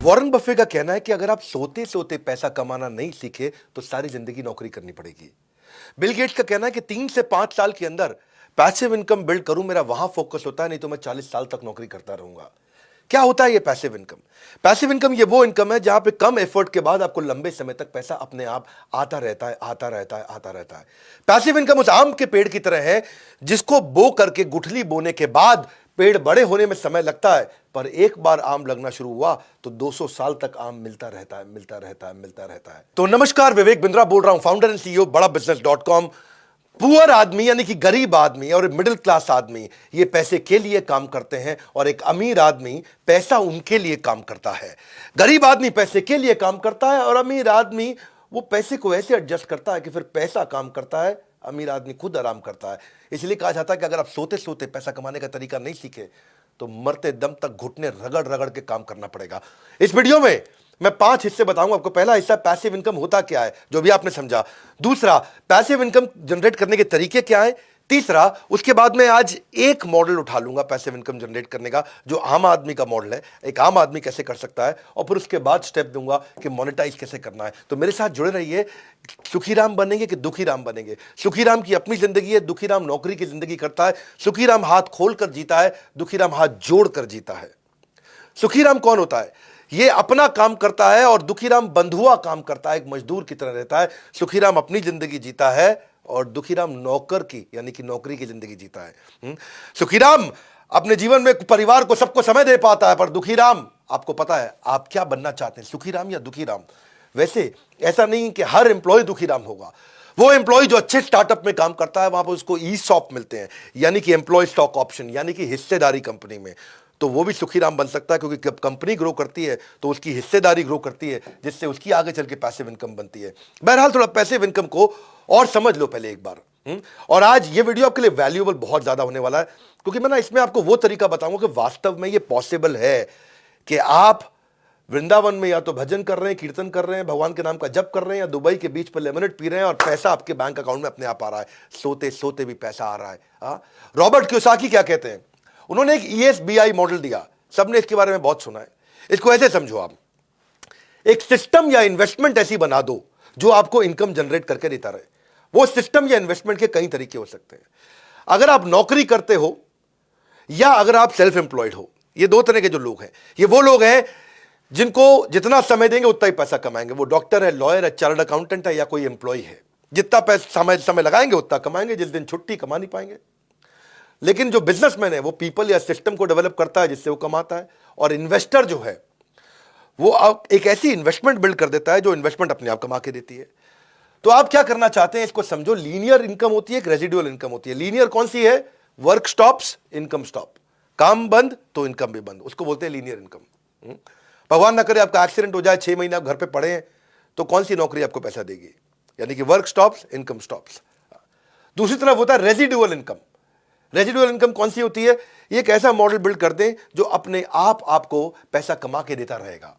Warren Buffett का कहना है कि अगर आप सोते सोते पैसा कमाना नहीं सीखे तो सारी जिंदगी नौकरी करनी पड़ेगी। बिल गेट्स का कहना है कि 3 से 5 साल के अंदर पैसिव इनकम बिल्ड करूं, मेरा वहां फोकस होता है, नहीं तो मैं 40 साल तक नौकरी करता रहूंगा। क्या होता है ये पैसिव इनकम? पैसिव इनकम ये वो इनकम है जहां पे कम एफर्ट के बाद आपको लंबे समय तक पैसा अपने आप आता रहता है, आता रहता है, आता रहता है। पैसिव इनकम उस आम के पेड़ की तरह है जिसको बो करके गुठली बोने के बाद पेड़ बड़े होने में समय लगता है, पर एक बार आम लगना शुरू हुआ तो 200 साल तक आम मिलता रहता है, मिलता रहता है, मिलता रहता है। तो नमस्कार, विवेक बिंद्रा बोल रहा हूं, फाउंडर एंड सीईओ बड़ा बिजनेस.com। पुअर आदमी यानी कि गरीब आदमी और मिडिल क्लास आदमी ये पैसे के लिए काम करते हैं और एक अमीर आदमी पैसा उनके लिए काम करता है। गरीब आदमी पैसे के लिए काम करता है और अमीर आदमी वो पैसे को ऐसे एडजस्ट करता है कि फिर पैसा काम करता है, अमीर आदमी खुद आराम करता है। इसलिए कहा जाता है कि अगर आप सोते सोते पैसा कमाने का तरीका नहीं सीखे तो मरते दम तक घुटने रगड़ रगड़ के काम करना पड़ेगा। इस वीडियो में मैं 5 हिस्से बताऊंगा आपको। पहला हिस्सा पैसिव इनकम होता क्या है, जो भी आपने समझा। दूसरा, पैसिव इनकम जनरेट करने के तरीके क्या है। तीसरा, उसके बाद मैं आज एक मॉडल उठा लूंगा पैसिव इनकम जनरेट करने का, जो आम आदमी का मॉडल है, एक आम आदमी कैसे कर सकता है, और फिर उसके बाद स्टेप दूंगा कि मोनेटाइज कैसे करना है। तो मेरे साथ जुड़े रहिए। सुखीराम बनेंगे कि दुखीराम बनेंगे। सुखीराम की अपनी जिंदगी है, दुखीराम नौकरी की जिंदगी करता है। सुखीराम हाथ खोल कर जीता है, दुखीराम हाथ जोड़ कर जीता है। सुखीराम कौन होता है? ये अपना काम करता है और दुखीराम बंधुआ काम करता है, एक मजदूर की तरह रहता है। सुखीराम अपनी जिंदगी जीता है और दुखीराम नौकर की यानी कि नौकरी की जिंदगी जीता है। सुखीराम अपने जीवन में परिवार को, सबको समय दे पाता है, पर दुखीराम, आपको पता है आप क्या बनना चाहते हैं, सुखीराम या दुखीराम? वैसे ऐसा नहीं कि हर एम्प्लॉय दुखीराम होगा। वो एम्प्लॉय जो अच्छे स्टार्टअप में काम करता है वहां पर उसको ईसॉप मिलते हैं, यानी कि एम्प्लॉय स्टॉक ऑप्शन, यानी कि हिस्सेदारी कंपनी में, तो वो भी सुखीराम बन सकता है, क्योंकि जब कंपनी ग्रो करती है तो उसकी हिस्सेदारी ग्रो करती है, जिससे उसकी आगे चल के पैसिव इनकम बनती है। बहरहाल थोड़ा पैसिव इनकम को और समझ लो पहले एक बार। और आज ये वीडियो आपके लिए वैल्यूएबल बहुत ज्यादा होने वाला है, क्योंकि मैं ना इसमें आपको वो तरीका बताऊंगा कि वास्तव में ये पॉसिबल है कि आप वृंदावन में या तो भजन कर रहे हैं, कीर्तन कर रहे हैं, भगवान के नाम का जप कर रहे हैं, या दुबई के बीच पर लेमनेड पी रहे हैं और पैसा आपके बैंक अकाउंट में अपने आप आ रहा है, सोते सोते भी पैसा आ रहा है। रॉबर्ट कियोसाकी क्या कहते हैं? उन्होंने एक ESBI मॉडल दिया, सबने इसके बारे में बहुत सुना है। इसको ऐसे समझो, आप एक सिस्टम या इन्वेस्टमेंट ऐसी बना दो जो आपको इनकम जनरेट करके देता रहे। वो सिस्टम या इन्वेस्टमेंट के कई तरीके हो सकते हैं। अगर आप नौकरी करते हो या अगर आप सेल्फ एम्प्लॉयड हो, ये दो तरह के जो लोग हैं, ये वो लोग हैं जिनको जितना समय देंगे उतना ही पैसा कमाएंगे। वो डॉक्टर है, लॉयर है, चार्टर्ड अकाउंटेंट है, या कोई एम्प्लॉय है, जितना पैसा समय लगाएंगे उतना कमाएंगे, जिस दिन छुट्टी कमा नहीं पाएंगे। लेकिन जो बिजनेसमैन है वो पीपल या सिस्टम को डेवलप करता है जिससे वो कमाता है, और इन्वेस्टर जो है वो एक ऐसी इन्वेस्टमेंट बिल्ड कर देता है जो इन्वेस्टमेंट अपने आप कमा के देती है। तो आप क्या करना चाहते हैं इसको समझो। लीनियर इनकम होती है, एक रेजिडुअल इनकम होती है। लीनियर कौन सी है? Work stops, income stop. काम बंद तो इनकम भी बंद, उसको बोलते हैं लीनियर इनकम। भगवान ना करे आपका एक्सीडेंट हो जाए, 6 महीने आप घर पे पड़े हैं, तो कौन सी नौकरी आपको पैसा देगी? यानी कि वर्क स्टॉप्स, इनकम स्टॉप्स। दूसरी तरफ होता है रेजिडुअल इनकम। रेजिडुअल इनकम कौन सी होती है? ये एक ऐसा मॉडल बिल्ड कर दें जो अपने आप आपको पैसा कमा के देता रहेगा।